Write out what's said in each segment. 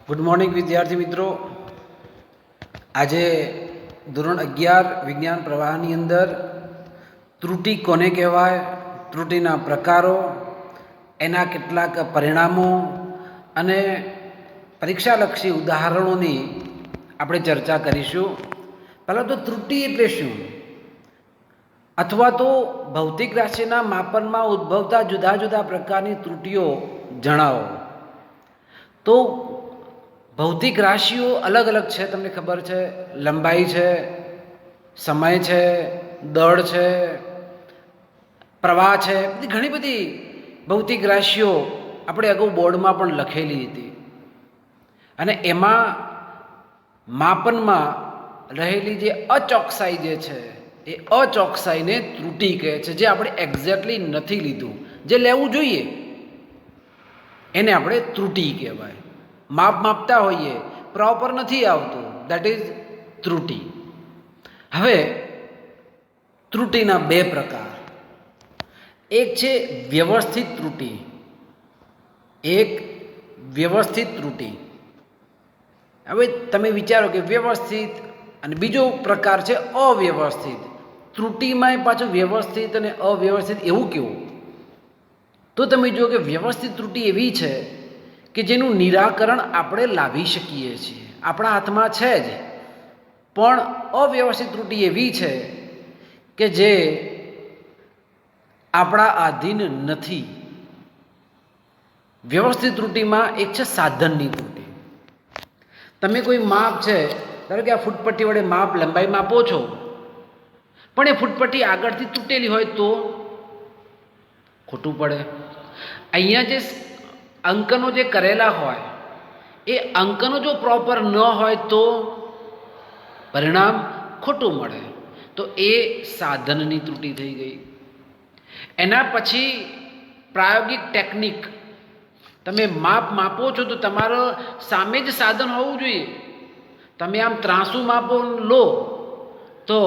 Good morning વિદ્યાર્થી મિત્રો. આજે ધોરણ 11 વિજ્ઞાન પ્રવાહની અંદર ત્રુટિ કોને કહેવાય, ત્રુટિના પ્રકારો, એના કેટલાક પરિણામો અને પરીક્ષાલક્ષી ઉદાહરણોની આપણે ચર્ચા કરીશું. પહેલાં તો ત્રુટિ એટલે શું, અથવા તો ભૌતિક રાશિના માપનમાં ઉદ્ભવતા જુદા જુદા પ્રકારની ત્રુટિઓ જણાવો. તો ભૌતિક રાશિઓ અલગ અલગ છે, તમને ખબર છે. લંબાઈ છે, સમય છે, દળ છે, પ્રવાહ છે, બધી ઘણી બધી ભૌતિક રાશિઓ આપણે અગાઉ બોર્ડમાં પણ લખેલી હતી. અને એમાં માપનમાં રહેલી જે અચોકસાઈ જે છે એ અચોકસાઈને ત્રુટિ કહે છે. જે આપણે એક્ઝેક્ટલી નથી લીધું, જે લેવું જોઈએ એને આપણે ત્રુટિ કહેવાય. માપતા હોઈએ, પ્રોપર નથી આવતું, દેટ ઇઝ ત્રુટિ. હવે ત્રુટિના બે પ્રકાર, એક છે વ્યવસ્થિત ત્રુટિ, એક વ્યવસ્થિત ત્રુટિ. હવે તમે વિચારો કે વ્યવસ્થિત અને બીજો પ્રકાર છે અવ્યવસ્થિત. ત્રુટિમાં પાછું વ્યવસ્થિત અને અવ્યવસ્થિત એવું કેવું? તો તમે જુઓ કે વ્યવસ્થિત ત્રુટિ એવી છે કે જેનું નિરાકરણ આપણે લાવી શકીએ છીએ, આપણા હાથમાં છે જ. પણ અવ્યવસ્થિત ત્રુટિ એવી છે કે જે આપણા આધીન નથી. વ્યવસ્થિત ત્રુટિમાં એક છે સાધનની ત્રુટિ. તમે કોઈ માપ છે, ધારો કે આ ફૂટપટ્ટી વડે માપ લંબાઈ માપો છો, પણ એ ફૂટપટ્ટી આગળથી તૂટેલી હોય તો ખોટું પડે. અહીંયા જે અંકનો જે કરેલા હોય એ અંકનો જો પ્રોપર ન હોય તો પરિણામ ખોટું મળે. તો એ સાધનની ત્રુટિ થઈ ગઈ. એના પછી પ્રાયોગિક ટેકનિક. તમે માપો છો તો તમારો સામે જ સાધન હોવું જોઈએ. તમે આમ ત્રાંસુ માપો લો તો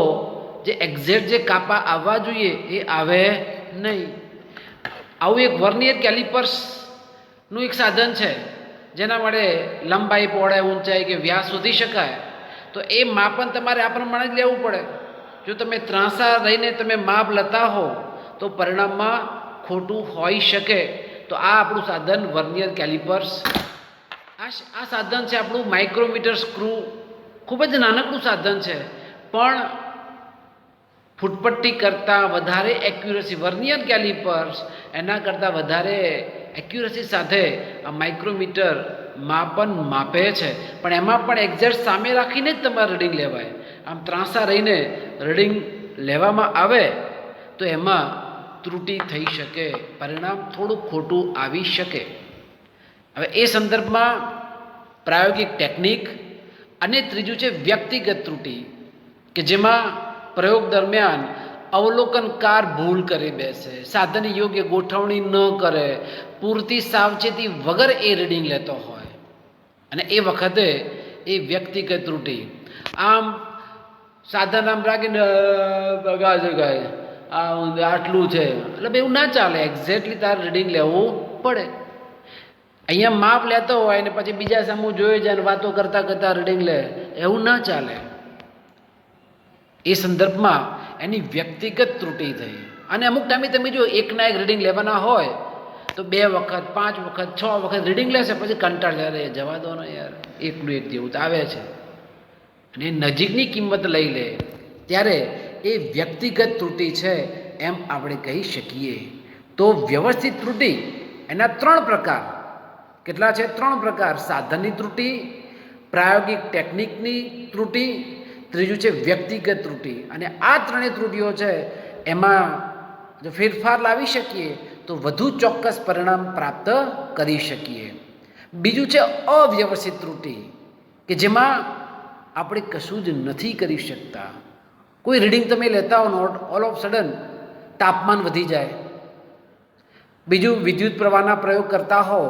જે એક્ઝેક્ટ જે કાપા આવવા જોઈએ એ આવે નહીં. આવું એક વર્નિયર કેલિપર્સનું એક સાધન છે જેના વડે લંબાઈ, પહોળાઈ, ઊંચાઈ કે વ્યાસ શોધી શકાય. તો એ માપન તમારે આ પ્રમાણે જ લેવું પડે. જો તમે ત્રાંસા રહીને તમે માપ લેતા હો તો પરિણામમાં ખોટું હોઈ શકે. તો આ આપણું સાધન વર્નિયર કેલિપર્સ. આ સાધન છે આપણું માઇક્રોમીટર સ્ક્રૂ. ખૂબ જ નાનકડું સાધન છે, પણ ફૂટપટ્ટી કરતાં વધારે એક્યુરસી, વર્નિયર કેલિપર્સ એના કરતાં વધારે એક્યુરસી સાથે આ માઇક્રોમીટર માપન માપે છે. પણ એમાં પણ એક્ઝેક્ટ સામે રાખીને જ તમારે રીડિંગ લેવાય. આમ ત્રાંસા રહીને રીડિંગ લેવામાં આવે તો એમાં ત્રુટિ થઈ શકે, પરિણામ થોડું ખોટું આવી શકે. હવે એ સંદર્ભમાં પ્રાયોગિક ટેકનિક અને ત્રીજું છે વ્યક્તિગત ત્રુટિ, કે જેમાં પ્રયોગ દરમિયાન અવલોકનકાર ભૂલ કરી બેસે, સાધનની યોગ્ય ગોઠવણી ન કરે, પૂરતી સાવચેતી વગર એ રીડિંગ લેતો હોય, અને એ વખતે એ વ્યક્તિગત ત્રુટિ. આમ સાધન આમ રાખીને આટલું છે એટલે એવું ના ચાલે. એક્ઝેક્ટલી તારે રીડિંગ લેવું પડે. અહીંયા માપ લેતો હોય ને પછી બીજા સામું જોઈ જાય ને વાતો કરતાં કરતાં રીડિંગ લે, એવું ના ચાલે. એ સંદર્ભમાં એની વ્યક્તિગત ત્રુટિ થઈ. અને અમુક ટાઈમે તમે જો એકના એક રીડિંગ લેવાના હોય તો 2 વખત, 5 વખત, 6 વખત રીડિંગ લેશે, પછી કંટાળ જાય, જવા દો ને યાર, એકનું એક જેવું તો આવે છે. અને નજીકની કિંમત લઈ લે ત્યારે એ વ્યક્તિગત ત્રુટિ છે એમ આપણે કહી શકીએ. તો વ્યવસ્થિત ત્રુટિ એના 3 પ્રકાર. કેટલા છે? 3 પ્રકાર. સાધનની ત્રુટિ, પ્રાયોગિક ટેકનિકની ત્રુટિ, ત્રીજું છે વ્યક્તિગત ત્રુટિ. અને આ ત્રણેય ત્રુટિઓ છે એમાં જો ફેરફાર લાવી શકીએ તો વધુ ચોક્કસ પરિણામ પ્રાપ્ત કરી શકીએ. બીજું છે અવ્યવસ્થિત ત્રુટિ, કે જેમાં આપણે કશું જ નથી કરી શકતા. કોઈ રીડિંગ તમે લેતા હો, ઓલ ઓફ સડન તાપમાન વધી જાય. બીજું, વિદ્યુત પ્રવાહના પ્રયોગ કરતા હો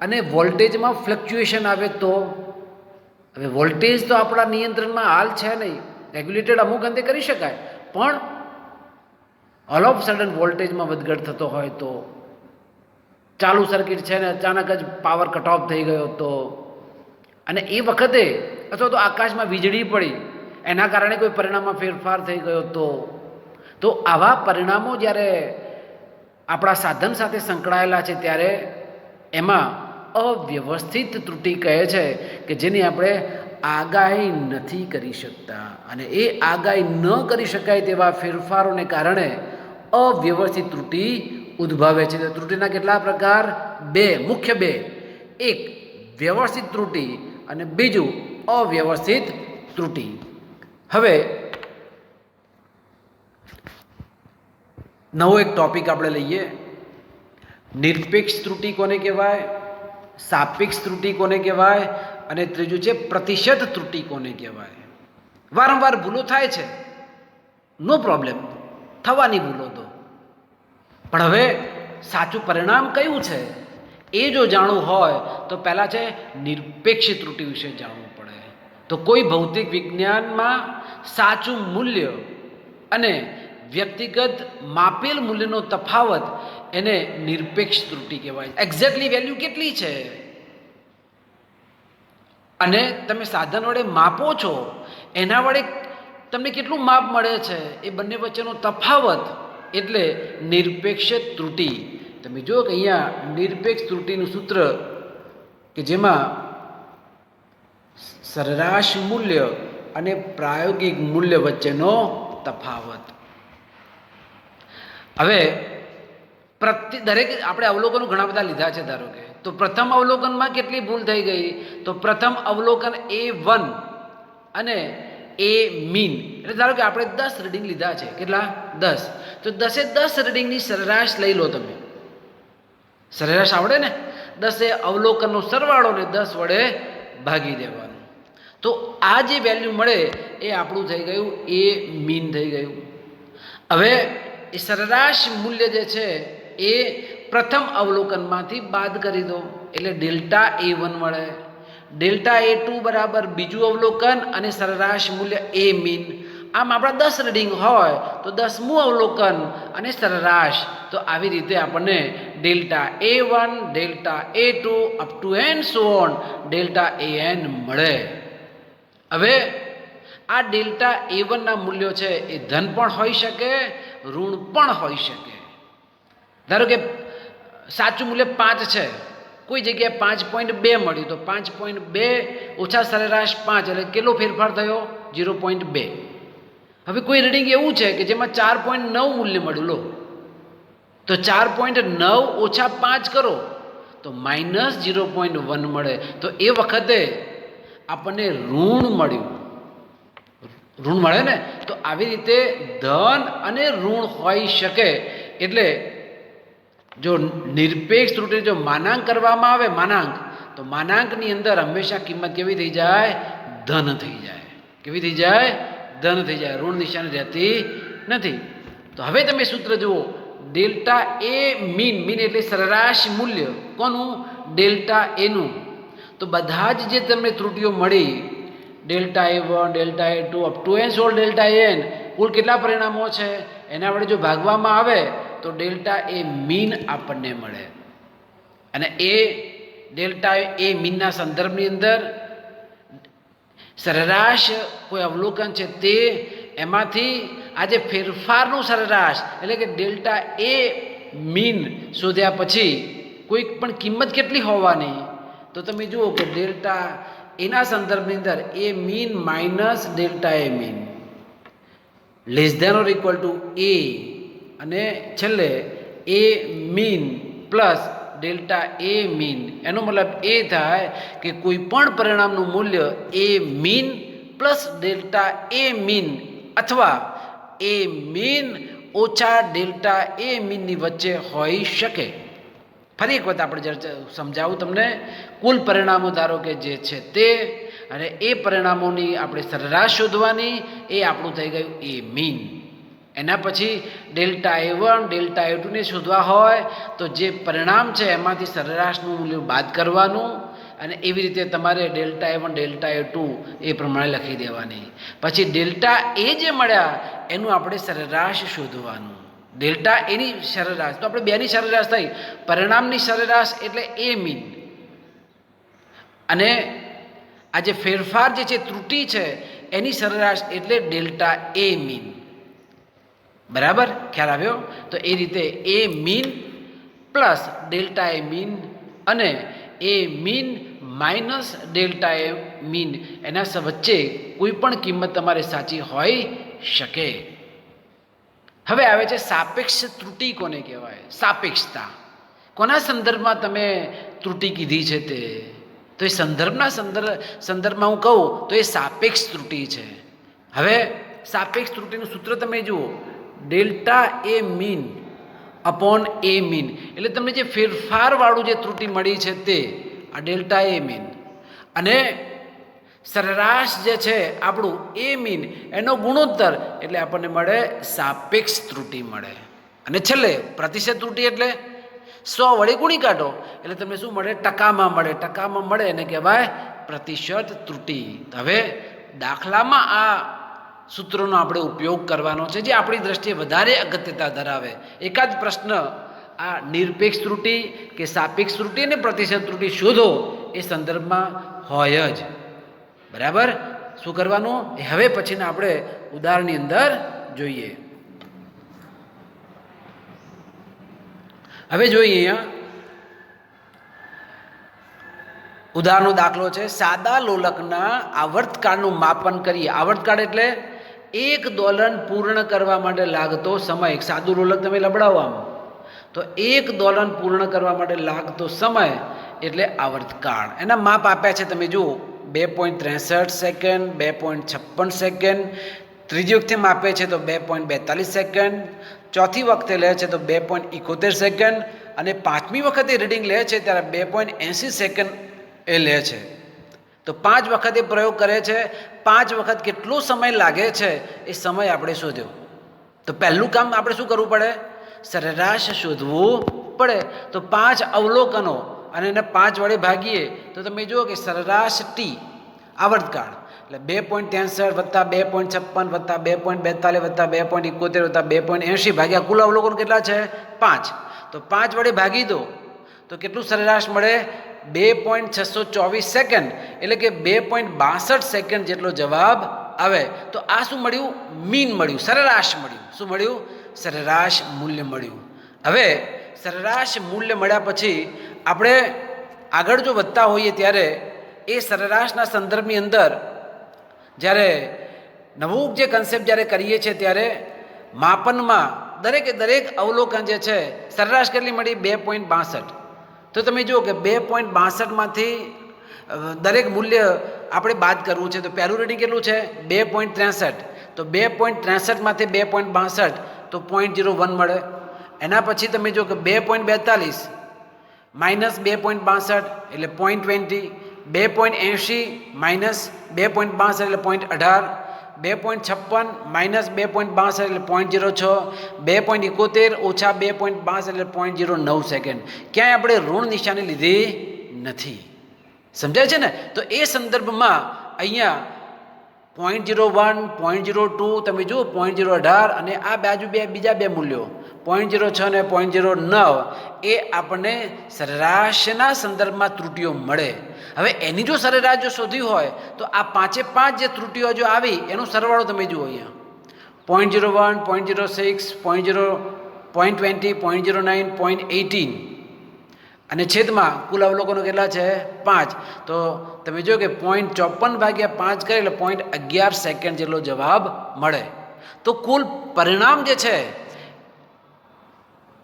અને વોલ્ટેજમાં ફ્લક્ચ્યુએશન આવે તો. હવે વોલ્ટેજ તો આપણા નિયંત્રણમાં હાલ છે નહીં, રેગ્યુલેટેડ અમુક અંતે કરી શકાય, પણ ઓલ ઓફ સડન વોલ્ટેજમાં વધઘટ થતો હોય તો, ચાલુ સર્કિટ છે ને અચાનક જ પાવર કટ ઓફ થઈ ગયો તો અને એ વખતે અથવા તો આકાશમાં વીજળી પડી એના કારણે કોઈ પરિણામમાં ફેરફાર થઈ ગયો તો આવા પરિણામો જ્યારે આપણા સાધન સાથે સંકળાયેલા છે ત્યારે એમાં અવ્યવસ્થિત ત્રુટિ કહે છે કે જેની આપણે આગાહી નથી કરી શકતા, અને એ આગાહી ન કરી શકાય તેવા ફેરફારોને કારણે અવ્યવસ્થિત ત્રુટિ ઉદ્ભવે છે. ત્રુટિના કેટલા પ્રકાર? મુખ્ય બે. એક વ્યવસ્થિત ત્રુટિ અને બીજું અવ્યવસ્થિત ત્રુટિ. હવે નવો એક ટોપિક આપણે લઈએ. નિરપેક્ષ ત્રુટિ કોને કહેવાય, સાપેક્ષ ત્રુટિ કોને કહેવાય, અને ત્રીજું છે પ્રતિશત ત્રુટિ કોને કહેવાય. વારંવાર ભૂલો થાય છે, નો પ્રોબ્લેમ, થવાની ભૂલો તો, પણ હવે સાચું પરિણામ કયું છે એ જો જાણવું હોય તો પહેલાં છે નિરપેક્ષ ત્રુટિ વિશે જાણવું પડે. તો કોઈ ભૌતિક વિજ્ઞાનમાં સાચું મૂલ્ય અને વ્યક્તિગત માપેલ મૂલ્યનો તફાવત એને નિરપેક્ષ ત્રુટિ કહેવાય. એક્ઝેક્ટલી વેલ્યુ કેટલી છે અને તમે સાધન વડે માપો છો એના વડે તમને કેટલું માપ મળે છે, એ બંને વચ્ચેનો તફાવત એટલે નિરપેક્ષ ત્રુટિ. તમે જુઓ કે અહીંયા નિરપેક્ષ ત્રુટિનું સૂત્ર કે જેમાં સરેરાશ મૂલ્ય અને પ્રાયોગિક મૂલ્ય વચ્ચેનો તફાવત. હવે દરેક આપણે અવલોકનો ઘણા બધા લીધા છે. ધારો કે તો પ્રથમ અવલોકનમાં કેટલી ભૂલ થઈ ગઈ? તો પ્રથમ અવલોકન A1 અને એ મીન, એટલે ધારો કે આપણે 10 રીડિંગ લીધા છે. કેટલા? 10. તો 10 રીડિંગની સરેરાશ લઈ લો તમે. સરેરાશ આવડે ને? 10 અવલોકનનો સરવાળો ને 10 વડે ભાગી દેવાનું. તો આ જે વેલ્યુ મળે એ આપણું થઈ ગયું એ મીન થઈ ગયું. હવે એ સરેરાશ મૂલ્ય જે છે એ પ્રથમ અવલોકનમાંથી બાદ કરી દો એટલે ડેલ્ટા A1 મળે. ડેલ્ટા A2 બરાબર બીજું અવલોકન અને સરેરાશ મૂલ્ય એ મીન. આમ આપણા 10 રીડિંગ હોય તો 10મું અવલોકન અને સરેરાશ. તો આવી રીતે આપણને delta A1, delta A2 up two and so on delta AN મળે. હવે આ ડેલ્ટા A1 ના મૂલ્યો છે એ ધન પણ હોઈ શકે, ઋણ પણ હોઈ શકે. ધારો કે સાચું મૂલ્ય 5 છે, કોઈ જગ્યાએ 5.2 મળ્યું તો 5.2 ઓછા સરેરાશ 5 એટલે કેટલો ફેરફાર થયો? 0.2. હવે કોઈ રીડિંગ એવું છે કે જેમાં 4.9 મૂલ્ય મળ્યું, લો તો 4.9 ઓછા 5 કરો તો -0.1 મળે. તો એ વખતે આપણને ઋણ મળ્યું. ઋણ મળે ને? તો આવી રીતે ધન અને ઋણ હોઈ શકે. એટલે જો નિરપેક્ષ ત્રુટિ જો માનાંક કરવામાં આવે તો માનાંકની અંદર હંમેશા કિંમત કેવી થઈ જાય? ધન થઈ જાય. કેવી થઈ જાય? ધન થઈ જાય. ઋણ નિશાની રહેતી નથી. તો હવે તમે સૂત્ર જુઓ, ડેલ્ટા એ મીન. મીન એટલે સરેરાશ મૂલ્ય. કોનું? ડેલ્ટા એનું. તો બધા જ જે તમને ત્રુટિઓ મળી, delta A1, delta A2 up to n સોલ ડેલ્ટા AN, કુલ કેટલા પરિણામો છે એના વડે જો ભાગવામાં આવે તો ડેલ્ટા એ મીન આપણને મળે. અને એ ડેલ્ટા એ મીનના સંદર્ભની અંદર સરેરાશ કોઈ અવલોકન છે તે એમાંથી આજે ફેરફારનું સરેરાશ એટલે કે ડેલ્ટા એ મીન શોધ્યા પછી કોઈ પણ કિંમત કેટલી હોવાની? તો તમે જુઓ કે ડેલ્ટા એના સંદર્ભની અંદર A mean minus delta A mean less than or equal to A, અને છેલ્લે A mean plus delta A mean. એનો મતલબ એ થાય કે કોઈ પણ પરિણામનું મૂલ્ય A mean plus delta A mean અથવા એ મીન ઓછા ડેલ્ટા એ મીનની વચ્ચે હોઈ શકે. ફરી એક વખત આપણે સમજાવું તમને. કુલ પરિણામો ધારો કે જે છે તે, અને એ પરિણામોની આપણે સરેરાશ શોધવાની, એ આપણું થઈ ગયું એ મીન. એના પછી ડેલ્ટા A1, ડેલ્ટા A2 ને શોધવા હોય તો જે પરિણામ છે એમાંથી સરેરાશનું મૂલ્ય બાદ કરવાનું, અને એવી રીતે તમારે ડેલ્ટા A1, ડેલ્ટા A2 એ પ્રમાણે લખી દેવાની. પછી ડેલ્ટા એ જે મળ્યા એનું આપણે સરેરાશ શોધવાનું. ડેલ્ટા એની સરેરાશ તો આપણે બેની સરેરાશ થઈ, પરિણામની સરેરાશ એટલે એ મીન, અને આ જે ફેરફાર જે છે ત્રુટિ છે એની સરેરાશ એટલે ડેલ્ટા એ મીન. બરાબર ખ્યાલ આવ્યો? તો એ રીતે એ mean plus delta A mean અને એ mean minus delta A mean એના વચ્ચે કોઈ પણ કિંમત તમારે સાચી હોઈ શકે. હવે આવે છે સાપેક્ષ ત્રુટિ. કોને કહેવાય? સાપેક્ષતા. કોના સંદર્ભમાં તમે ત્રુટિ કીધી છે તે? તો એ સંદર્ભમાં હું કહું તો એ સાપેક્ષ ત્રુટિ છે. હવે સાપેક્ષ ત્રુટિનું સૂત્ર તમે જુઓ, delta A mean upon A mean, એટલે તમને જે ફેરફારવાળું જે ત્રુટિ મળી છે તે આ ડેલ્ટા એ મીન, અને સરેરાશ જે છે આપણું એ મીન એનો ગુણોત્તર એટલે આપણને મળે સાપેક્ષ ત્રુટિ મળે. અને છેલ્લે પ્રતિશત ત્રુટિ એટલે 100 વડે ગુણી કાઢો એટલે તમને શું મળે? ટકામાં મળે. ટકામાં મળે એને કહેવાય પ્રતિશત ત્રુટિ. હવે દાખલામાં આ સૂત્રોનો આપણે ઉપયોગ કરવાનો છે જે આપણી દ્રષ્ટિએ વધારે અગત્યતા ધરાવે. એકાદ પ્રશ્ન આ નિરપેક્ષ ત્રુટિ કે સાપેક્ષ ત્રુટિ અને પ્રતિશત ત્રુટિ શોધો એ સંદર્ભમાં હોય જ. બરાબર? શું કરવાનું એ હવે પછીના આપણે ઉદાહરણની અંદર જોઈએ. હવે જોઈએ અહીંયા ઉદાહરણનો દાખલો છે. સાદા લોલકના આવર્તકાળનું માપન કરીએ. આવર્તકાળ એટલે એક દોલન પૂર્ણ કરવા માટે લાગતો સમય. સાદું લોલક તમે લબડાવો આમ તો એક દોલન પૂર્ણ કરવા માટે લાગતો સમય એટલે આવર્તકાળ. એના માપ આપ્યા છે તમે જુઓ, 2.63 સેકન્ડ, 2.56 સેકન્ડ, ત્રીજી વખતે માપે છે તો 2.42 સેકન્ડ, ચોથી વખતે લે છે તો 2.71 સેકન્ડ, અને પાંચમી વખતે રીડિંગ લે છે ત્યારે 2.80 સેકન્ડ એ લે છે. તો 5 વખતે પ્રયોગ કરે છે. 5 વખત કેટલો સમય લાગે છે એ સમય આપણે શોધ્યો. તો પહેલું કામ આપણે શું કરવું પડે? સરેરાશ શોધવું પડે. તો 5 અવલોકનો અને એને 5 વડે ભાગીએ તો તમે જુઓ કે સરેરાશ ટી આવર્તકાળ એટલે 2.63 વત્તા 2.56 વત્તા 2.42 વત્તા 2.71 વત્તા 2.80 ભાગ્યા કુલ અવલોકન કેટલા છે? 5. તો 5 વડે ભાગી દો તો કેટલું સરેરાશ મળે? 2.624 સેકન્ડ, એટલે કે 2.62 સેકન્ડ જેટલો જવાબ આવે. તો આ શું મળ્યું? મીન મળ્યું, સરેરાશ મળ્યું. શું મળ્યું? સરેરાશ મૂલ્ય મળ્યું. હવે સરેરાશ મૂલ્ય મળ્યા પછી આપણે આગળ જો વધતા હોઈએ ત્યારે એ સરેરાશના સંદર્ભની અંદર જ્યારે નવું જે કન્સેપ્ટ જ્યારે કરીએ છીએ ત્યારે માપનમાં દરેક અવલોકન જે છે સરેરાશ કેટલી મળી? 2.62. તો તમે જુઓ કે 2.62માંથી દરેક મૂલ્ય આપણે બાદ કરવું છે. તો પહેલું રીડિંગ કેટલું છે? 2.63. તો 2.63માંથી 2.62 તો 0.01 મળે. એના પછી તમે જુઓ કે 2.42 માઇનસ 2.62 એટલે 0.20, 2.80 માઇનસ 2.62 એટલે 0.18, 2.56 માઇનસ 2.62 એટલે 0.06, 2.71 ઓછા 2.62 એટલે 0.09 સેકન્ડ. ક્યાંય આપણે ઋણ નિશાની લીધી નથી. સમજાય છે ને? તો એ સંદર્ભમાં અહીંયા 0.01, 0.02 તમે જુઓ 0.018 અને આ બાજુ બીજા બે મૂલ્યો 0.06 અને 0.09 એ આપણને સરેરાશના સંદર્ભમાં ત્રુટિઓ મળે. હવે એની જો સરેરાશ જો શોધવી હોય તો આ 5 જે ત્રુટિઓ જો આવી એનો સરવાળો તમે જુઓ અહીંયા 0.01, 0.06, 0.20, 0.09, 0.18 અને છેદમાં કુલ અવલોકનો કેટલા છે? 5. તો તમે જો કે 0.54 ભાગ્યા 5 કરે એટલે 0.11 સેકન્ડ જેટલો જવાબ મળે. તો કુલ પરિણામ જે છે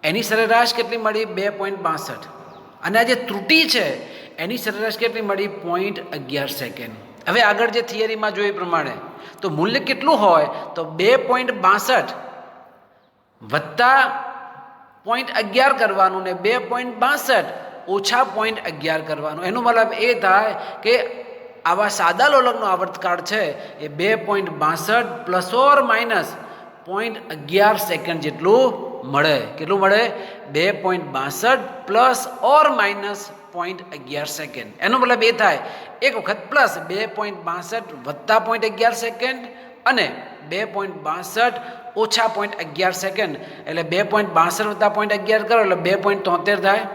એની સરેરાશ કેટલી મળી? 2.62. અને આ જે ત્રુટિ છે એની સરેરાશ કેટલી મળી? 0.11 સેકન્ડ. હવે આગળ જે થિયરીમાં જોઈ પ્રમાણે તો મૂલ્ય કેટલું હોય? તો 2.62 વત્તા 0.11 કરવાનું ને 2.62 ઓછા 0.11 કરવાનું. એનો મતલબ એ થાય કે આવા સાદા લોલકનો આવર્તકાળ છે એ 2.62 પ્લસ ઓર માઇનસ 0.11 સેકન્ડ જેટલું મળે. કેટલું મળે? 2.62 પ્લસ ઓર માઇનસ 0.11 સેકન્ડ. એનો મતલબ એ થાય એક વખત પ્લસ 2.62 વત્તા 0.11 સેકન્ડ અને 2.62 ઓછા 0.11 સેકન્ડ એટલે 2.62 વત્તા 0.11 કરો એટલે 2.73 થાય.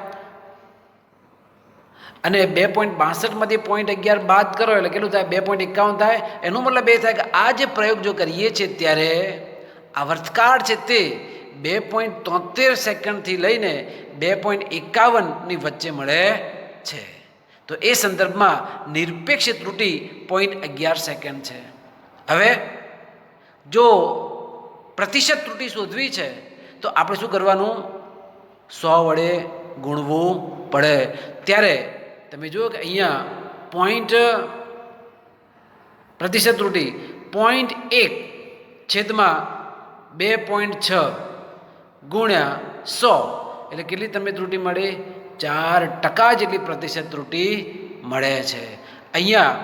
અને 2.62માંથી 0.11 બાદ કરો એટલે કેટલું થાય? 2.51 થાય. એનો મતલબ એ થાય કે આ જે પ્રયોગ જો કરીએ છીએ ત્યારે આવર્તકાળ છે તે 2.73 સેકન્ડથી લઈને 2.51ની વચ્ચે મળે છે. તો એ સંદર્ભમાં નિરપેક્ષ ત્રુટિ 0.11 સેકન્ડ છે. હવે જો પ્રતિશત ત્રુટિ શોધવી છે તો આપણે શું કરવાનું? 100 વડે ગુણવું પડે. ત્યારે તમે જુઓ કે અહીંયા પ્રતિશત ત્રુટિ 0.1 છેદમાં 2.6 ગુણ્યા 100 એટલે કેટલી તમે ત્રુટિ મળે? 4% જેટલી પ્રતિશત ત્રુટિ મળે છે. અહીંયા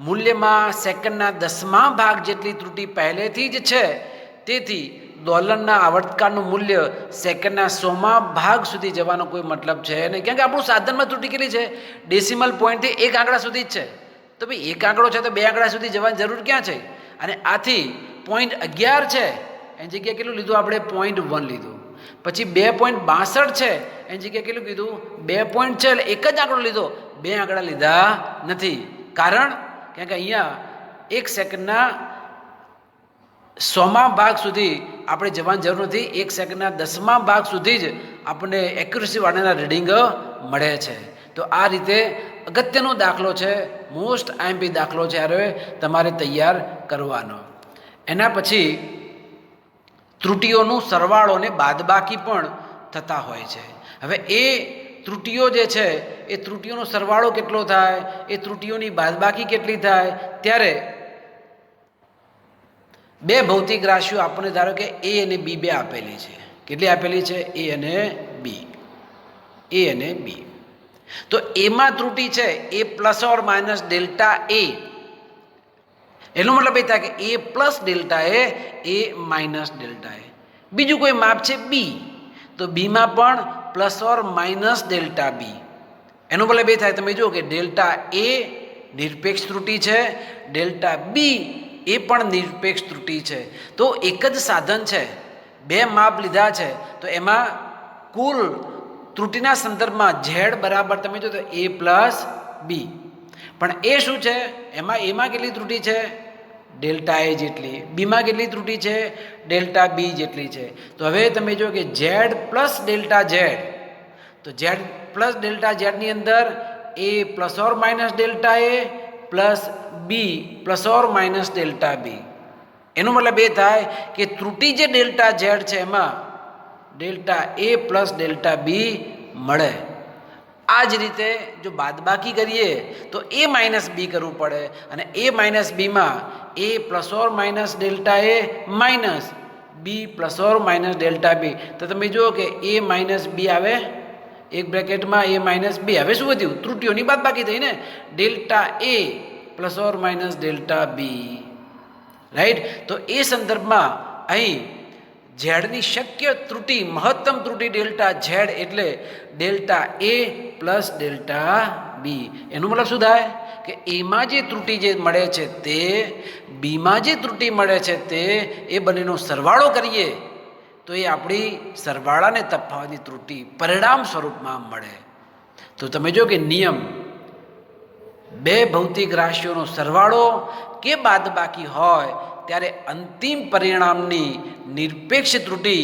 મૂલ્યમાં સેકન્ડના 10મા ભાગ જેટલી ત્રુટિ પહેલેથી જ છે. તેથી ડોલરના આવર્તકાળનું મૂલ્ય સેકન્ડના 100મા ભાગ સુધી જવાનો કોઈ મતલબ છે નહીં. કેમ કે આપણું સાધનમાં ત્રુટિ કેટલી છે? ડેસિમલ પોઈન્ટથી એક આંકડા સુધી જ છે. તો ભાઈ એક આંકડો છે તો બે આંકડા સુધી જવાની જરૂર ક્યાં છે? અને આથી 0.11 છે એની જગ્યાએ કેટલું લીધું આપણે? 0.1 લીધું. પછી 2.62 છે એની જગ્યાએ કેટલું કીધું? 2 છે એટલે એક જ આંકડો લીધો, બે આંકડા લીધા નથી. કારણ કે અહીંયા એક સેકન્ડના 100મા ભાગ સુધી આપણે જવાની જરૂર નથી. એક સેકન્ડના 10મા ભાગ સુધી જ આપણને એક્યુરસી વાળાના રીડિંગ મળે છે. તો આ રીતે અગત્યનો દાખલો છે, મોસ્ટ આઈએમપી દાખલો છે, હવે તમારે તૈયાર કરવાનો. એના પછી ત્રુટિઓનું સરવાળો અને બાદબાકી પણ થતા હોય છે. હવે એ ત્રુટિઓ જે છે એ ત્રુટિઓનો સરવાળો કેટલો થાય, એ ત્રુટિઓની બાદબાકી કેટલી થાય, ત્યારે બે ભૌતિક રાશિઓ આપણને ધારો કે એ અને બી બે આપેલી છે. કેટલી આપેલી છે? એ અને બી. એ અને બી. તો એમાં ત્રુટિ છે A plus or minus delta A. એનો મતલબ એ થાય કે A plus delta A minus delta A. બીજું કોઈ માપ છે બી, તો બીમાં પણ plus or minus delta B. એનો મતલબ એ થાય, તમે જુઓ કે ડેલ્ટા એ નિરપેક્ષ ત્રુટિ છે, ડેલ્ટા બી એ પણ નિરપેક્ષ ત્રુટિ છે. તો એક જ સાધન છે, બે માપ લીધા છે, તો એમાં કુલ ત્રુટિના સંદર્ભમાં ઝેડ બરાબર તમે જો તો એ પ્લસ બી. પણ એ શું છે? એમાં કેટલી ત્રુટિ છે? ડેલ્ટા એ જેટલી. બીમાં કેટલી ત્રુટિ છે? ડેલ્ટા બી જેટલી છે. તો હવે તમે જો કે ઝેડ પ્લસ ડેલ્ટા ઝેડ, તો ઝેડ પ્લસ ડેલ્ટા ઝેડની અંદર A plus or minus delta A plus B plus or minus delta B. એનો મતલબ એ થાય કે ત્રુટિ જે ડેલ્ટા ઝેડ છે એમાં ડેલ્ટા એ પ્લસ ડેલ્ટા બી મળે. આ જ રીતે જો બાદબાકી કરીએ તો એ માઇનસ બી કરવું પડે, અને એ માઇનસ બીમાં A plus or minus delta A minus B plus or minus delta B. તો તમે જુઓ કે એ માઇનસ બી આવે એક બ્રેકેટમાં, એ માઇનસ બી. હવે શું વધ્યું? ત્રુટિઓની બાદબાકી થઈ ને. Delta A plus or minus delta B. Right. તો એ સંદર્ભમાં અહીં ઝેડની શક્ય ત્રુટિ, મહત્તમ ત્રુટિ ડેલ્ટા ઝેડ એટલે delta A plus delta B. એનો મતલબ શું થાય કે એમાં જે ત્રુટિ જે મળે છે તે બીમાં જે ત્રુટિ મળે છે તે એ બંનેનો સરવાળો કરીએ તો એ આપણી સરવાળાને તફાવતની ત્રુટિ પરિણામ સ્વરૂપમાં મળે. તો તમે જો કે નિયમ બે ભૌતિક રાશિઓનો સરવાળો કે બાદબાકી હોય ત્યારે અંતિમ પરિણામની નિરપેક્ષ ત્રુટિ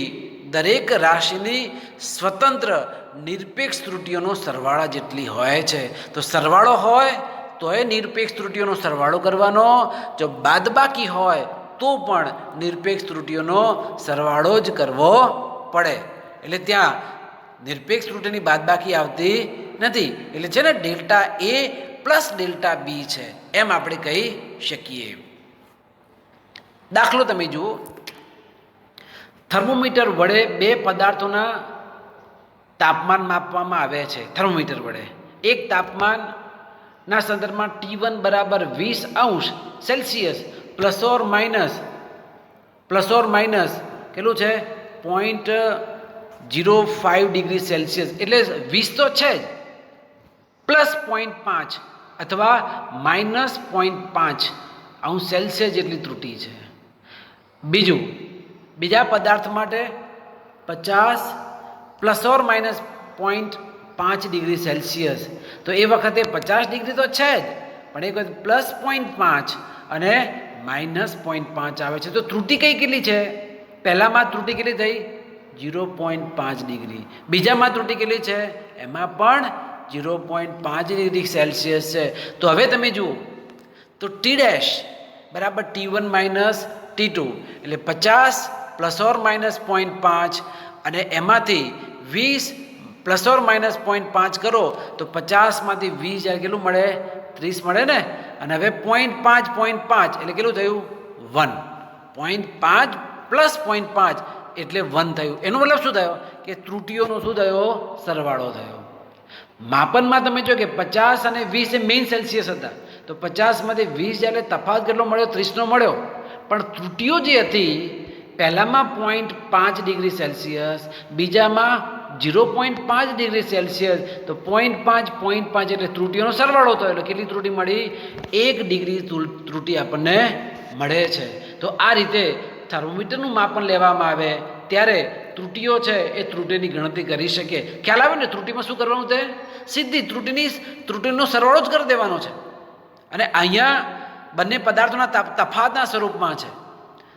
દરેક રાશિની સ્વતંત્ર નિરપેક્ષ ત્રુટિઓનો સરવાળા જેટલી હોય છે. તો સરવાળો હોય તો એ નિરપેક્ષ ત્રુટિઓનો સરવાળો કરવાનો, જો બાદબાકી હોય તો પણ નિરપેક્ષ ત્રુટિઓનો સરવાળો જ કરવો પડે. એટલે ત્યાં નિરપેક્ષ ત્રુટિની બાદબાકી આવતી નથી. એટલે છે ને ડેલ્ટા એ પ્લસ ડેલ્ટા બી છે એમ આપણે કહી શકીએ. દાખલો તમે જુઓ, થર્મોમીટર વડે બે પદાર્થોના તાપમાન માપવામાં આવે છે. થર્મોમીટર વડે એક તાપમાનના સંદર્ભમાં T1 બરાબર 20°C પ્લસ ઓર માઇનસ કેટલું છે? 0.05 ડિગ્રી સેલ્સિયસ. એટલે 20 તો છે જ, પ્લસ 0.5 અથવા માઇનસ 0.5 સેલ્સિયસ જેટલી ત્રુટિ છે. બીજા પદાર્થ માટે 50 પ્લસ ઓર માઇનસ 0.5 5°C, તો એ વખતે 50° તો છે જ, પણ એક વખત +0.5 અને -0.5 આવે છે. તો ત્રુટિ કેટલી છે? પહેલામાં ત્રુટિ કેટલી થઈ? 0.5°. બીજામાં ત્રુટિ કેટલી છે? એમાં પણ 0.5°C છે. તો હવે તમે જુઓ તો T' બરાબર T1 - T2 એટલે 50 ± 0.5 અને એમાંથી 20 ± 0.5 કરો તો 50માંથી 20 જ્યારે કેટલું મળે? 30 મળે ને. અને હવે 0.5 એટલે કેટલું થયું? 1. 0.5 + 0.5 એટલે 1 થયું. એનો મતલબ શું થયો? કે ત્રુટિઓનો શું થયો? સરવાળો થયો. માપનમાં તમે જો કે 50 અને 20 એ મેઇન સેલ્સિયસ હતા, તો 50માંથી 20 એટલે તફાવત કેટલો મળ્યો? 30નો મળ્યો. પણ ત્રુટિઓ જે હતી પહેલામાં 0.5°C, બીજામાં 0.5°C, તો 0.5 એટલે ત્રુટિઓનો સરવાળો થયો. એટલે કેટલી ત્રુટિ મળી? 1° ત્રુટિ આપણને મળે છે. તો આ રીતે થર્મોમીટરનું માપન લેવામાં આવે ત્યારે ત્રુટિઓ છે એ ત્રુટિની ગણતરી કરી શકીએ. ખ્યાલ આવે ને? ત્રુટિમાં શું કરવાનું છે? સીધી ત્રુટિનો સરવાળો જ કરી દેવાનો છે. અને અહીંયા બંને પદાર્થોના તફાવતના સ્વરૂપમાં છે.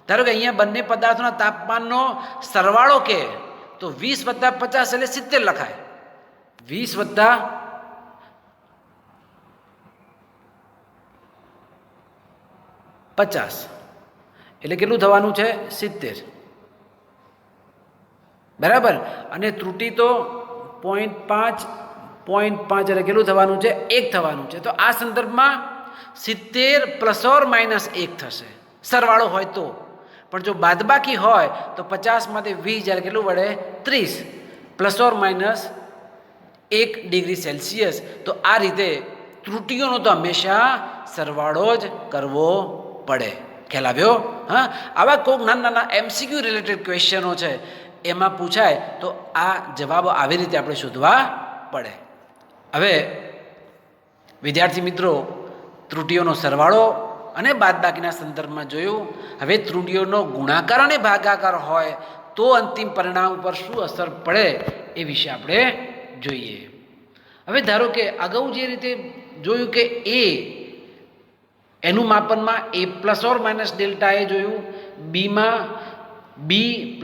ધારો કે અહીંયા બંને પદાર્થોના તાપમાનનો સરવાળો કે તો 20 + 50 એટલે 70 લખાય. 20 + 50 એટલે કેટલું થવાનું છે? 70. બરાબર. અને ત્રુટિ તો 0.5 એટલે કેટલું થવાનું છે? 1 થવાનું છે. તો આ સંદર્ભમાં 70 ± 1 થશે સરવાળો હોય તો. પણ જો બાદબાકી હોય તો 50માંથી 20 જ્યારે કેટલું વળે? 30 ± 1°C. તો આ રીતે ત્રુટિઓનો તો હંમેશા સરવાળો જ કરવો પડે. ખ્યાલ આવ્યો? હા, આવા કોઈક નાના MCQ રિલેટેડ ક્વેશ્ચનો છે એમાં પૂછાય તો આ જવાબો આવી રીતે આપણે શોધવા પડે. હવે વિદ્યાર્થી મિત્રો, ત્રુટિઓનો સરવાળો અને બાદબાકીના સંદર્ભમાં જોયું. હવે ત્રુટિઓનો ગુણાકાર અને ભાગાકાર હોય તો અંતિમ પરિણામ ઉપર શું અસર પડે એ વિશે આપણે જોઈએ. હવે ધારો કે અગાઉ જે રીતે જોયું કે એનું માપનમાં A ± Δ જોયું, બીમાં B ±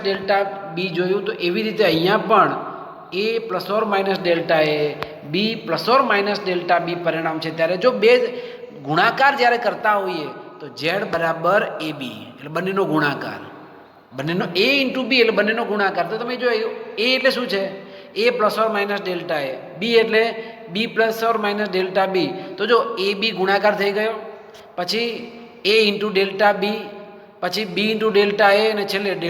Δb જોયું. તો એવી રીતે અહીંયા પણ A ± Δ B ± Δb પરિણામ છે. ત્યારે જો બે ગુણાકાર જ્યારે કરતા હોઈએ તો Z બરાબર AB એટલે બંનેનો ગુણાકાર, બંનેનો A × B એટલે બંનેનો ગુણાકાર. તો તમે જો A એટલે શું છે? A ± Δ B એટલે B ± Δb. તો જો AB ગુણાકાર થઈ ગયો, પછી A × Δb, પછી B × Δ અને છેલ્લે Δ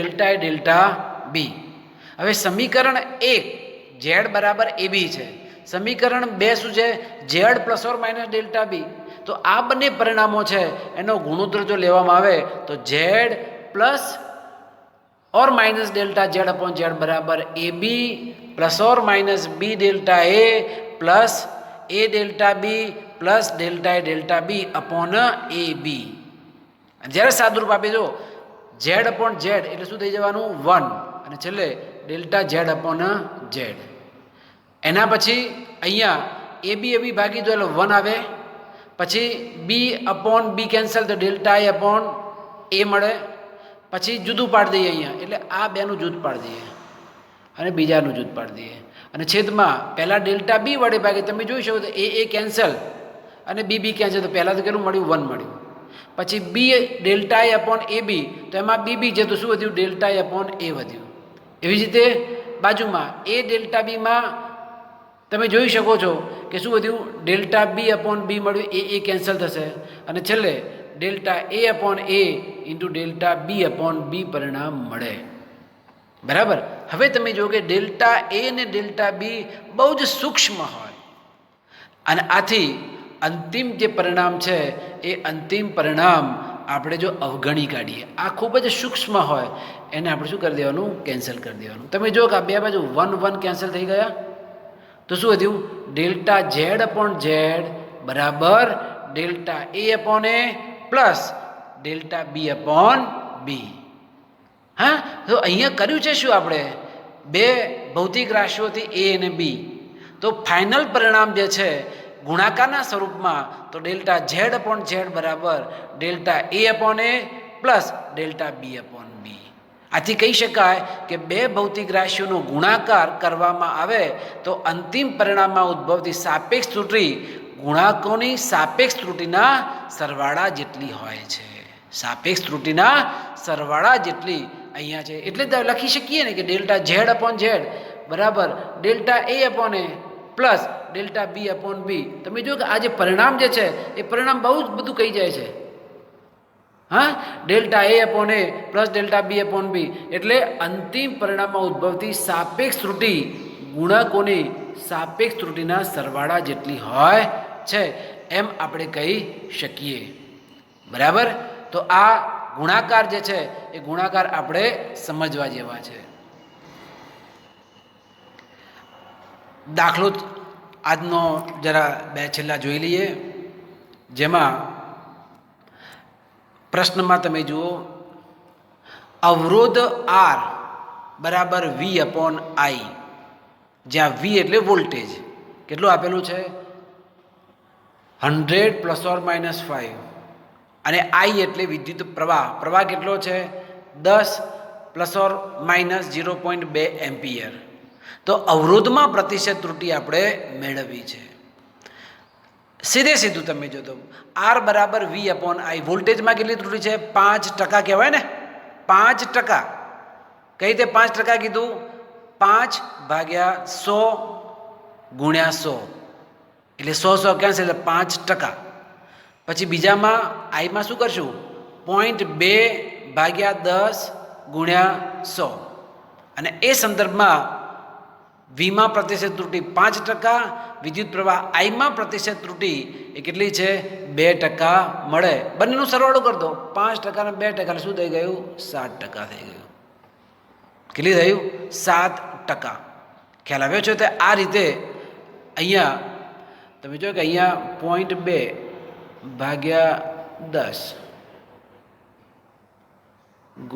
B. હવે સમીકરણ 1 Z બરાબર AB છે. સમીકરણ 2 શું છે? Z ± Δb. તો આ બંને પરિણામો છે એનો ગુણોત્તર જો લેવામાં આવે તો Z ± Δz/Z બરાબર AB ± B Δ A Δb Δ AB. જ્યારે સાદુરૂપ આપી દો Z/Z એટલે શું થઈ જવાનું? 1 અને છેલ્લે Δz/Z. એના પછી અહીંયા AB ભાગી દો એટલે 1 આવે. પછી B/B કેન્સલ તો Δ/A મળે. પછી જુદું પાડી દઈએ અહીંયા, એટલે આ બેનું જુદ પાડી દઈએ અને બીજાનું જુદ પાડી દઈએ. અને છેદમાં પહેલાં Δb વડે ભાગે તમે જોઈ શકો તો A કેન્સલ અને B કેન્સલ. તો પહેલાં તો કેટલું મળ્યું? 1 મળ્યું. પછી B Δ/AB તો એમાં BB છે તો શું વધ્યું? Δ/A વધ્યું. એવી જ રીતે બાજુમાં A Δbમાં તમે જોઈ શકો છો કે શું વધ્યું? Δb/B મળ્યું. A કેન્સલ થશે અને છેલ્લે Δ/A × Δb પરિણામ મળે. બરાબર. હવે તમે જો કે Δ અને Δb બહુ જ સૂક્ષ્મ હોય અને આથી અંતિમ જે પરિણામ છે એ અંતિમ પરિણામ આપણે જો અવગણી કાઢીએ, આ ખૂબ જ સૂક્ષ્મ હોય એને આપણે શું કરી દેવાનું? કેન્સલ કરી દેવાનું. તમે જો કે આ બે બાજુ 1 કેન્સલ થઈ ગયા તો શું વધ્યું? Δz/Z બરાબર Δ/A પ્લસ Δb/B. હા, તો અહીંયા કર્યું છે શું આપણે? બે ભૌતિક રાશિઓથી એ અને બી, તો ફાઇનલ પરિણામ જે છે ગુણાકારના સ્વરૂપમાં તો ડેલ્ટા ઝેડ અપોન ઝેડ બરાબર ડેલ્ટા એ અપોન એ પ્લસ ડેલ્ટા બી અપોન બી. આથી કહી શકાય કે બે ભૌતિક રાશિઓનો ગુણાકાર કરવામાં આવે તો અંતિમ પરિણામમાં ઉદ્ભવતી સાપેક્ષ ત્રુટિ ગુણાંકોની સાપેક્ષ ત્રુટિના સરવાળા જેટલી હોય છે. સાપેક્ષ ત્રુટિના સરવાળા જેટલી અહીંયા છે. એટલે લખી શકીએ ને કે ડેલ્ટા ઝેડ અપોન ઝેડ બરાબર ડેલ્ટા એ અપોન એ પ્લસ ડેલ્ટા બી અપોન બી. તમે જો કે આ જે પરિણામ જે છે એ પરિણામ બહુ જ બધું કહી જાય છે. હા, ડેલ્ટા એ અપોન એ પ્લસ ડેલ્ટા બી અપોન બી એટલે અંતિમ પરિણામમાં ઉદ્ભવતી સાપેક્ષ ત્રુટિ ગુણાંકોની સાપેક્ષ ત્રુટિના સરવાળા જેટલી હોય છે એમ આપણે કહી શકીએ. બરાબર. તો આ ગુણાકાર જે છે એ ગુણાકાર આપણે સમજવા જેવા છે. દાખલો આજનો જરા બે છેલ્લા જોઈ લઈએ, જેમાં પ્રશ્નમાં તમે જુઓ અવરોધ આર બરાબર વી અપોન આઈ, જ્યાં વી એટલે વોલ્ટેજ કેટલું આપેલું છે 100 ± 5 અને આઈ એટલે વિદ્યુત પ્રવાહ, પ્રવાહ કેટલો છે 10 ± 0.2 એમ્પિયર. તો અવરોધમાં પ્રતિશત ત્રુટિ આપણે મેળવવી છે. સીધે સીધું તમે જો તો આર બરાબર વી અપોન આઈ, વોલ્ટેજમાં કેટલી ત્રુટિ છે 5% કહેવાય ને, 5%. કઈ રીતે 5% કીધું 5/100 × 100 એટલે 100 કેન્સલ એટલે 5%. પછી બીજામાં આઈમાં શું કરશું 0.2/10 × 100 અને એ સંદર્ભમાં વીમાં પ્રતિશત ત્રુટિ 5%, વિદ્યુત પ્રવાહ આઈમાં પ્રતિશત ત્રુટિ એ કેટલી છે 2% મળે. બંનેનું સરવાળો કરી દો 5% અને 2% શું થઈ ગયું 7% થઈ ગયું. કેટલી થયું 7%. ખ્યાલ આવ્યો છે. તો આ રીતે અહીંયા તમે જો કે અહીંયા 0.2/10 ×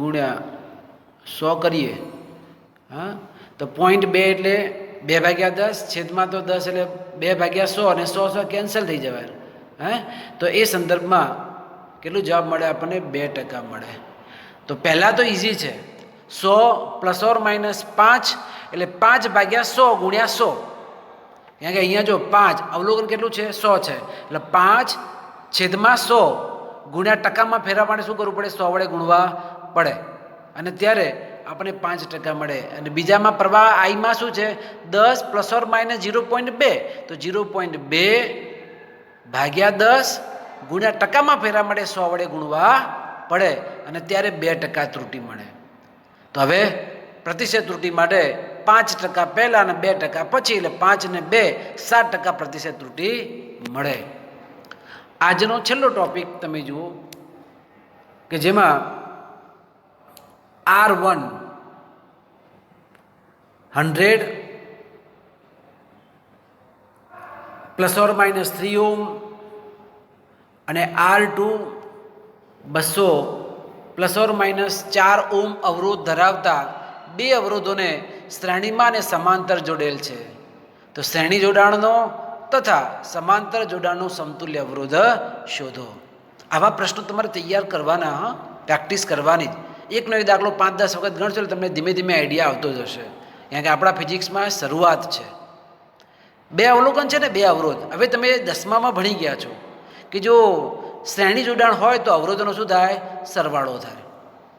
100 કરીએ. હા, તો 0.2 એટલે 2/10 છેદમાં તો 10 એટલે 2/100 અને 100 કેન્સલ થઈ જવાય. હે, તો એ સંદર્ભમાં કેટલું જવાબ મળે આપણને 2% મળે. તો પહેલાં તો ઇઝી છે 100 ± 5 એટલે 5/100 × 100. કારણ કે અહીંયા જો 5 અવલોકન કેટલું છે 100 છે એટલે 5/100 ગુણ્યા ટકામાં ફેરવા માટે શું કરવું પડે 100 વડે ગુણવા પડે અને ત્યારે આપણે 5% મળે. અને બીજામાં પ્રવાહ આઈમાં શું છે 10 ± 0.2 તો 0.2/10 ગુણ્યા ટકામાં ફેરવા માટે 100 વડે ગુણવા પડે અને ત્યારે 2% ત્રુટિ મળે. તો હવે પ્રતિશત ત્રુટિ માટે 5% પહેલાં અને 2% પછી એટલે 5 અને 2 7% પ્રતિશત ત્રુટિ મળે. આજનો છેલ્લો ટોપિક તમે જુઓ કે જેમાં R1 100 ± 3 ઓહ્મ અને R2 200 ± 4 ઓહ્મ અવરોધ ધરાવતા બે અવરોધોને શ્રેણીમાં અને સમાંતર જોડેલ છે. તો શ્રેણી જોડાણનો તથા સમાંતર જોડાણનો સમતુલ્ય અવરોધ શોધો. આવા પ્રશ્નો તમારે તૈયાર કરવાના, પ્રેક્ટિસ કરવાની જ. એકનો એક દાખલો 5-10 વખત ગણશો એટલે તમને ધીમે ધીમે આઈડિયા આવતો જશે. કારણ કે આપણા ફિઝિક્સમાં શરૂઆત છે. બે અવલોકન છે ને બે અવરોધ. હવે તમે 10મામાં ભણી ગયા છો કે જો શ્રેણી જોડાણ હોય તો અવરોધોનો શું થાય સરવાળો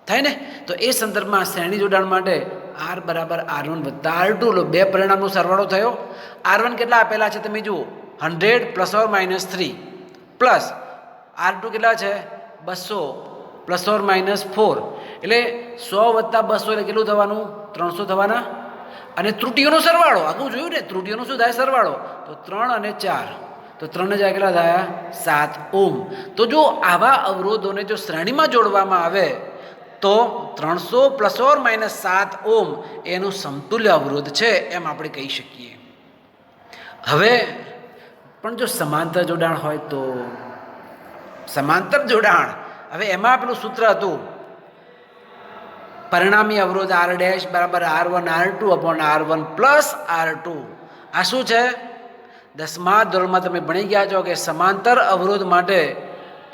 થાય ને. તો એ સંદર્ભમાં શ્રેણી જોડાણ માટે R બરાબર R1 વત્તા R2 લો બે પરિણામનો સરવાળો થયો. R1 કેટલા આપેલા છે તમે જુઓ 100 ± 3 પ્લસ R2 કેટલા છે 200 ± 4 એટલે 100 વત્તા 200 એટલે કેટલું થવાનું 300 થવાના. અને ત્રુટિઓનો સરવાળો આગળ જોયું ને, ત્રુટિઓનો શું થાય સરવાળો તો 3 અને 4 તો 3 હજાર કેટલા થયા 7 ઓહ્મ. તો જો આવા અવરોધોને જો શ્રેણીમાં જોડવામાં આવે તો 300 ± 7 ઓહ્મ એનું સમતુલ્ય અવરોધ છે એમ આપણે કહી શકીએ. હવે પણ જો સમાંતર જોડાણ હોય તો સમાંતર જોડાણ, હવે એમાં પેલું સૂત્ર હતું પરિણામી અવરોધ આર ડેશ બરાબર R1 R2 upon R1 plus R2. આ શું છે? 10મા ધોરણમાં તમે ભણી ગયા છો કે સમાંતર અવરોધ માટે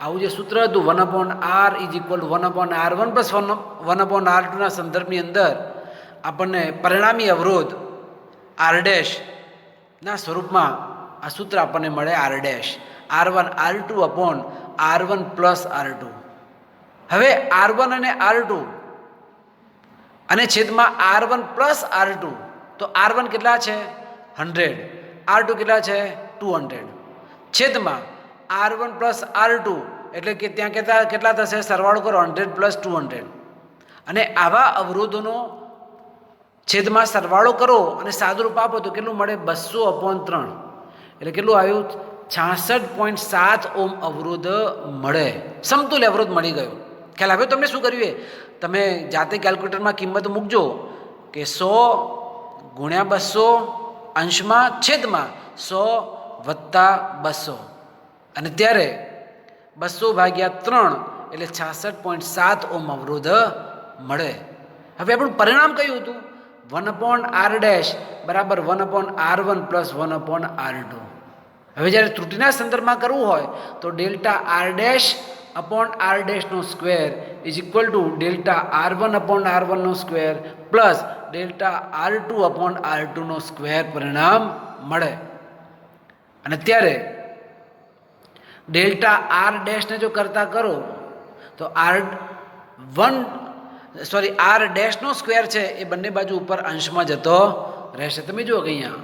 આવું જે સૂત્ર હતું 1/R is equal two 1/R1 plus 1/R2 ના સંદર્ભની અંદર આપણને પરિણામી અવરોધ આર ડેશ ના સ્વરૂપમાં આ સૂત્ર આપણને મળે are dash R1 R2 upon R1 plus R2. હવે R1 અને R2 અને છેદમાં R1 પ્લસ R2, તો R1 કેટલા છે 100, R2 કેટલા છે 200, છેદમાં R1 પ્લસ R2 એટલે કે ત્યાં કેટલા થશે? સરવાળો કરો 100 પ્લસ 200. અને આવા અવરોધોનો છેદમાં સરવાળો કરો અને સાદુરૂપ આપો તો કેટલું મળે? 200/3 એટલે કેટલું આવ્યું? 66.7 ઓમ અવરોધ મળે. સમતુલ્ય અવરોધ મળી ગયો. ખ્યાલ આવ્યો તમને? શું કર્યું એ તમે જાતે કેલ્ક્યુલેટરમાં કિંમત મૂકજો કે 100 ગુણ્યા 200 અંશમાં છેદમાં 100 વત્તા 200 અને ત્યારે 200/3 એટલે 66.7 ઓમ અવરોધ મળે. હવે આપણું પરિણામ કયું હતું? 1/R ડેશ બરાબર 1/R1 પ્લસ 1/R2. હવે જ્યારે ત્રુટિના સંદર્ભમાં કરવું હોય તો delta R dash upon R ડેશનો square is equal to delta R1 upon R1નો square plus delta R2 upon R2નો સ્ક્વેર પરિણામ મળે. અને ત્યારે ડેલ્ટા આર ડેશને જો કરતા કરો તો આર ડેશનો સ્ક્વેર છે એ બંને બાજુ ઉપર અંશમાં જતો રહેશે. તમે જુઓ કે અહીંયા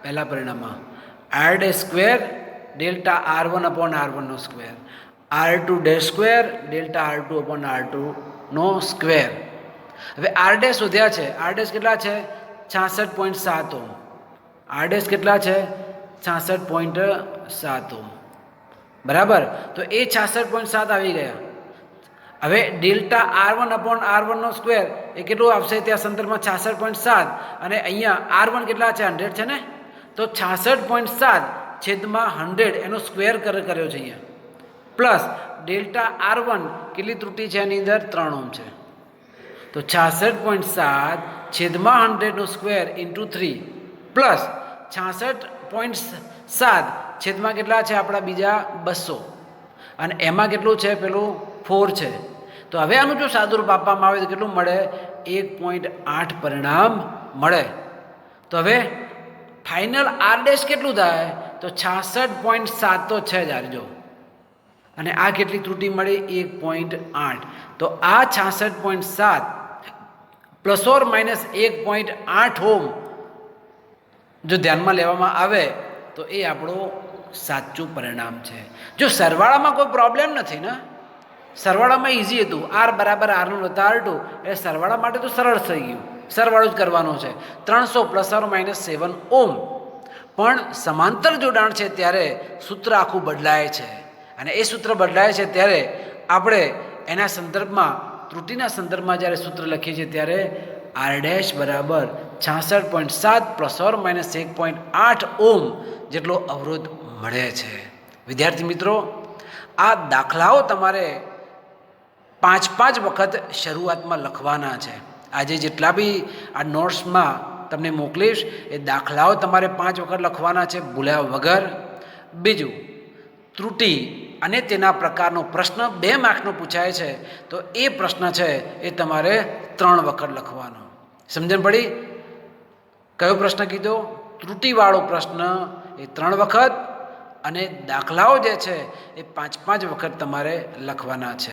પહેલા પરિણામમાં R dash square delta R1 upon R1નો square, R2 dash square delta R2 upon R2નો સ્ક્વેર. હવે આર ડેશ શોધ્યા છે. આર ડેશ કેટલા છે? 66.7 ઓમ. આર ડેશ કેટલા છે? 66.7 ઓમ. બરાબર, તો એ 66.7 આવી ગયા. હવે ડેલ્ટા R1 અપોન R1નો સ્ક્વેર એ કેટલું આવશે? ત્યાં સંદર્ભમાં 66.7 અને અહીંયા R1 કેટલા છે? 100 છે ને, તો 66.7 છેદમાં 100 એનો સ્ક્વેર કર્યો છે અહીંયા, પ્લસ ડેલ્ટા R1 કેટલી ત્રુટિ છે એની અંદર? 3 ઓમ છે, તો 66.7 છેદમાં 100નો સ્ક્વેર ઇન્ટુ 3 પ્લસ 66.7 છેદમાં કેટલા છે આપણા બીજા 200 અને એમાં કેટલું છે? પેલું 4 છે. તો હવે આનું જો સાદુરૂપ આપવામાં આવે તો કેટલું મળે? 1.8 પરિણામ મળે. તો હવે ફાઇનલ આર ડેશ કેટલું થાય? તો 66.7 તો છે જ આરજો, અને આ કેટલી ત્રુટિ મળી? 1.8. તો આ 66.7 પ્લસ ઓર માઇનસ 1.8 ઓમ જો ધ્યાનમાં લેવામાં આવે તો એ આપણું સાચું પરિણામ છે. જો સરવાળામાં કોઈ પ્રોબ્લેમ નથી ને, સરવાળામાં ઇઝી હતું. આર બરાબર R1 વત્તા R2 એટલે સરવાળા માટે તો સરળ થઈ ગયું, સરવાળો જ કરવાનો છે. 300 પ્લસ ઓર માઇનસ 7 ઓમ. પણ સમાંતર જોડાણ છે ત્યારે સૂત્ર આખું બદલાય છે, અને એ સૂત્ર બદલાય છે ત્યારે આપણે એના સંદર્ભમાં ત્રુટિના સંદર્ભમાં જ્યારે સૂત્ર લખીએ છીએ ત્યારે આર ડેશ બરાબર 66.7 પ્લસ ઓર માઇનસ 1.8 ઓમ જેટલો અવરોધ મળે છે. વિદ્યાર્થી મિત્રો, આ દાખલાઓ તમારે 5 વખત શરૂઆતમાં લખવાના છે. આજે જેટલા બી આ નોટ્સમાં તમને મોકલીશ એ દાખલાઓ તમારે 5 વખત લખવાના છે, ભૂલ્યા વગર. બીજું, ત્રુટિ અને તેના પ્રકારનો પ્રશ્ન 2 માર્કનો પૂછાય છે તો એ પ્રશ્ન છે એ તમારે 3 વખત લખવાનો. સમજણ પડી? કયો પ્રશ્ન કીધો? ત્રુટિવાળો પ્રશ્ન એ 3 વખત, અને દાખલાઓ જે છે એ 5 વખત તમારે લખવાના છે.